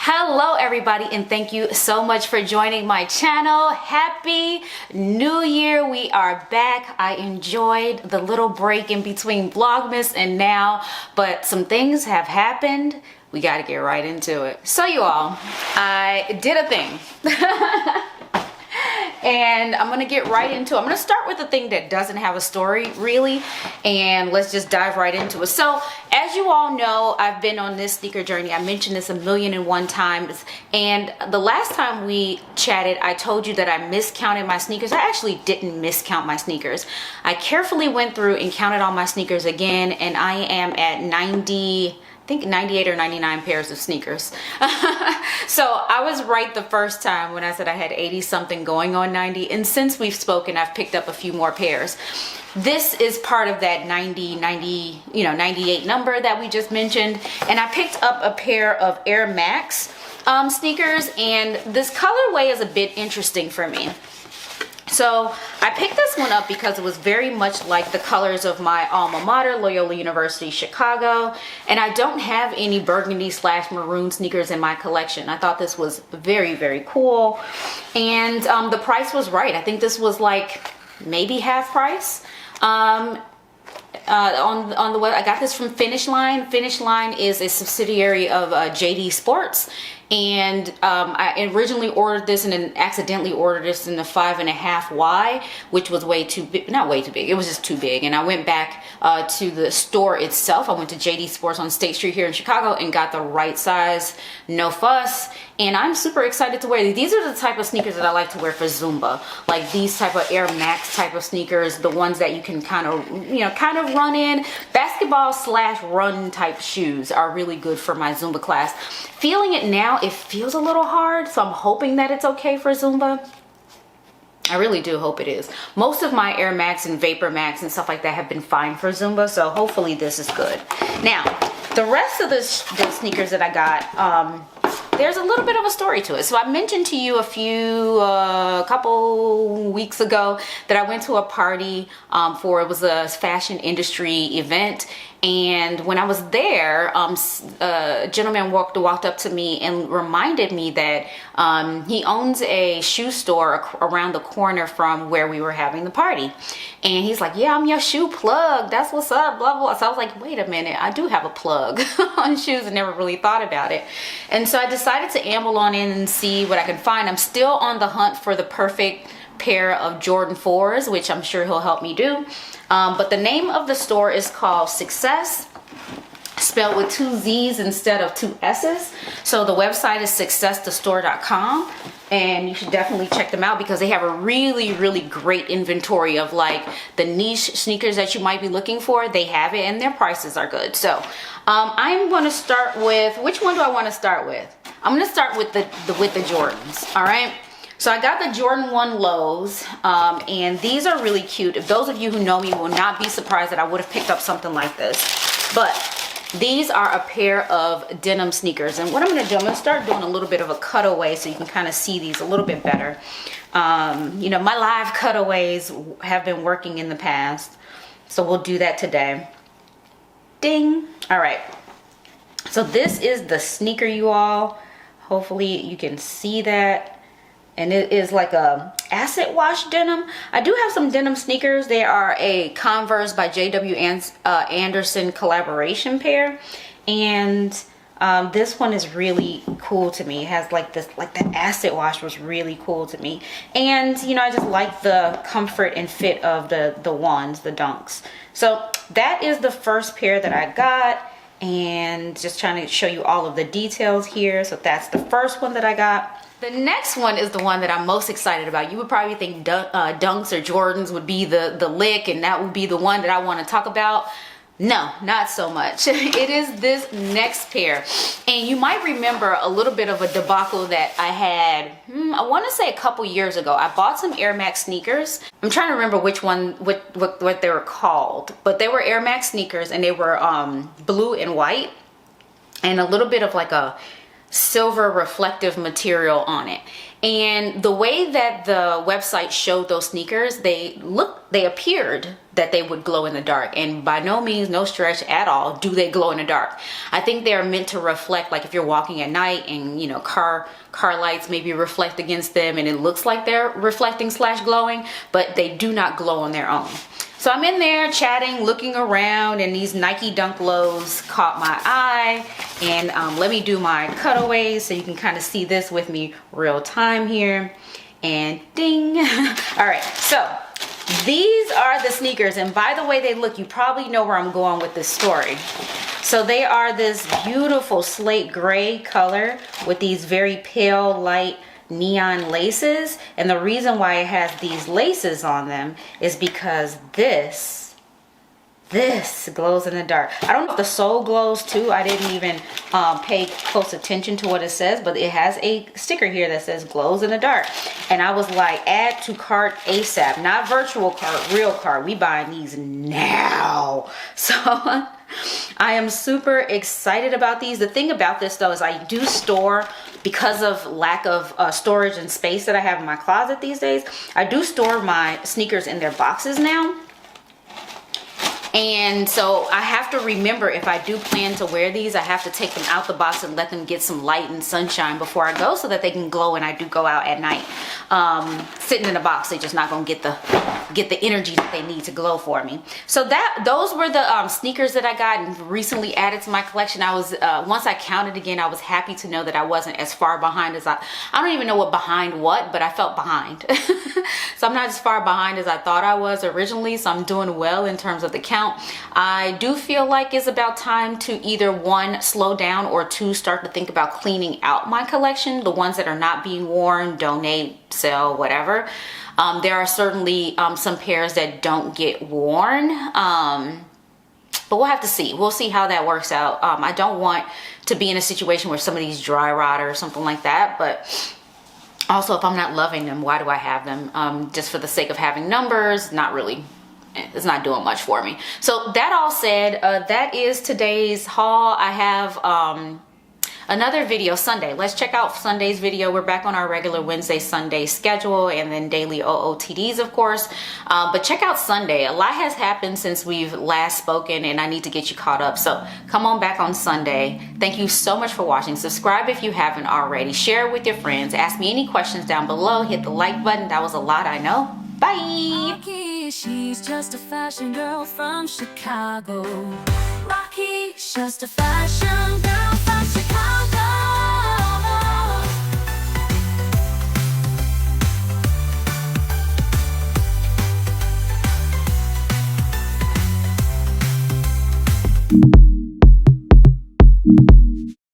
Hello everybody, and thank you so much for joining my channel. Happy New Year. We are back. I enjoyed the little break in between Vlogmas and now, but some things have happened. We got to get right into it. So you all, I did a thing. And I'm gonna get right into it. I'm gonna start with the thing that doesn't have a story really, and let's just dive right into it. So as you all know, I've been on this sneaker journey. I mentioned this 1,000,001 times, and the last time we chatted I told you that I miscounted my sneakers. I actually didn't miscount my sneakers. I carefully went through and counted all my sneakers again, and I am at 98 or 99 pairs of sneakers. So I was right the first time when I said I had 80 something going on 90, and since we've spoken I've picked up a few more pairs. This is part of that 98 number that we just mentioned, and I picked up a pair of Air Max sneakers, and this colorway is a bit interesting for me. So I picked this one up because it was very much like the colors of my alma mater, Loyola University Chicago, and I don't have any burgundy / maroon sneakers in my collection. I thought this was very, very cool, and the price was right. I think this was like maybe half price. On the web, I got this from Finish Line. Finish Line is a subsidiary of JD Sports, and I originally ordered this and then accidentally ordered this in the 5.5Y, which was way too big. Not way too big, it was just too big. And I went back to the store itself. I went to JD Sports on State Street here in Chicago and got the right size, no fuss. And I'm super excited to wear these. These are the type of sneakers that I like to wear for Zumba. Like these type of Air Max type of sneakers, the ones that you can kind of run in. Basketball / run type shoes are really good for my Zumba class. Feeling it now, it feels a little hard, so I'm hoping that it's okay for Zumba. I really do hope it is. Most of my Air Max and Vapor Max and stuff like that have been fine for Zumba, so hopefully this is good. Now, the rest of the sneakers that I got, there's a little bit of a story to it. So I mentioned to you a couple weeks ago that I went to a party it was a fashion industry event. And when I was there, a gentleman walked up to me and reminded me that he owns a shoe store around the corner from where we were having the party. And he's like, yeah, I'm your shoe plug. That's what's up, blah, blah. So I was like, wait a minute, I do have a plug on shoes. I never really thought about it. And so I decided to amble on in and see what I can find. I'm still on the hunt for the perfect pair of Jordan 4s, which I'm sure he'll help me do. But the name of the store is called Succezz, spelled with 2 Z's instead of 2 S's. So the website is successthestore.com, and you should definitely check them out because they have a really, really great inventory of like the niche sneakers that you might be looking for. They have it, and their prices are good. So I'm going to start with, which one do I want to start with? I'm going to start with the Jordans. All right. So I got the Jordan 1 lows, and these are really cute. If those of you who know me will not be surprised that I would have picked up something like this. But these are a pair of denim sneakers. And what I'm going to do, I'm going to start doing a little bit of a cutaway so you can kind of see these a little bit better. You know, my live cutaways have been working in the past, so we'll do that today. Ding. All right. So this is the sneaker, you all. Hopefully you can see that. And it is like a acid wash denim. I do have some denim sneakers. They are a Converse by J.W. Anderson collaboration pair. And this one is really cool to me. It has like this, like the acid wash was really cool to me. And you know, I just like the comfort and fit of the dunks. So that is the first pair that I got. And just trying to show you all of the details here. So that's the first one that I got. The next one is the one that I'm most excited about. You would probably think Dunks or Jordans would be the lick, and that would be the one that I want to talk about. No, not so much. It is this next pair. And you might remember a little bit of a debacle that I had, I want to say a couple years ago. I bought some Air Max sneakers. I'm trying to remember which one, what they were called. But they were Air Max sneakers, and they were blue and white. And a little bit of like a silver reflective material on it. And the way that the website showed those sneakers, they appeared that they would glow in the dark. And by no means, no stretch at all, do they glow in the dark. I think they're meant to reflect, like if you're walking at night and, you know, car lights maybe reflect against them and it looks like they're reflecting / glowing, but they do not glow on their own. So I'm in there chatting, looking around, and these Nike Dunk Lows caught my eye. And let me do my cutaways so you can kind of see this with me real time here. And ding. All right, so these are the sneakers, and by the way they look, you probably know where I'm going with this story. So they are this beautiful slate gray color with these very pale light neon laces, and the reason why it has these laces on them is because this glows in the dark. I don't know if the sole glows too. I didn't even pay close attention to what it says, but it has a sticker here that says glows in the dark. And I was like, add to cart ASAP. Not virtual cart, real cart. We buying these now. So I am super excited about these. The thing about this though is I do store, because of lack of storage and space that I have in my closet these days, I do store my sneakers in their boxes now. And so I have to remember, if I do plan to wear these, I have to take them out the box and let them get some light and sunshine before I go, so that they can glow when I do go out at night. Sitting in a box, they're just not gonna get the energy that they need to glow for me. So those were the sneakers that I got and recently added to my collection. I was once I counted again, I was happy to know that I wasn't as far behind as I don't even know what behind what, but I felt behind. So I'm not as far behind as I thought I was originally, so I'm doing well in terms of the count. I do feel like it's about time to either 1, slow down, or 2, start to think about cleaning out my collection. The ones that are not being worn, donate, sell, whatever. There are certainly some pairs that don't get worn, but we'll have to see. We'll see how that works out. I don't want to be in a situation where some of these dry rot or something like that, but also if I'm not loving them, why do I have them? Just for the sake of having numbers, not really. It's not doing much for me. So that all said, that is today's haul. I have another video Sunday. Let's check out Sunday's video. We're back on our regular Wednesday, Sunday schedule, and then daily OOTDs, of course. But check out Sunday. A lot has happened since we've last spoken, and I need to get you caught up. So come on back on Sunday. Thank you so much for watching. Subscribe if you haven't already. Share with your friends. Ask me any questions down below. Hit the like button. That was a lot, I know. Bye. She's just a fashion girl from Chicago. Rocky's just a fashion girl.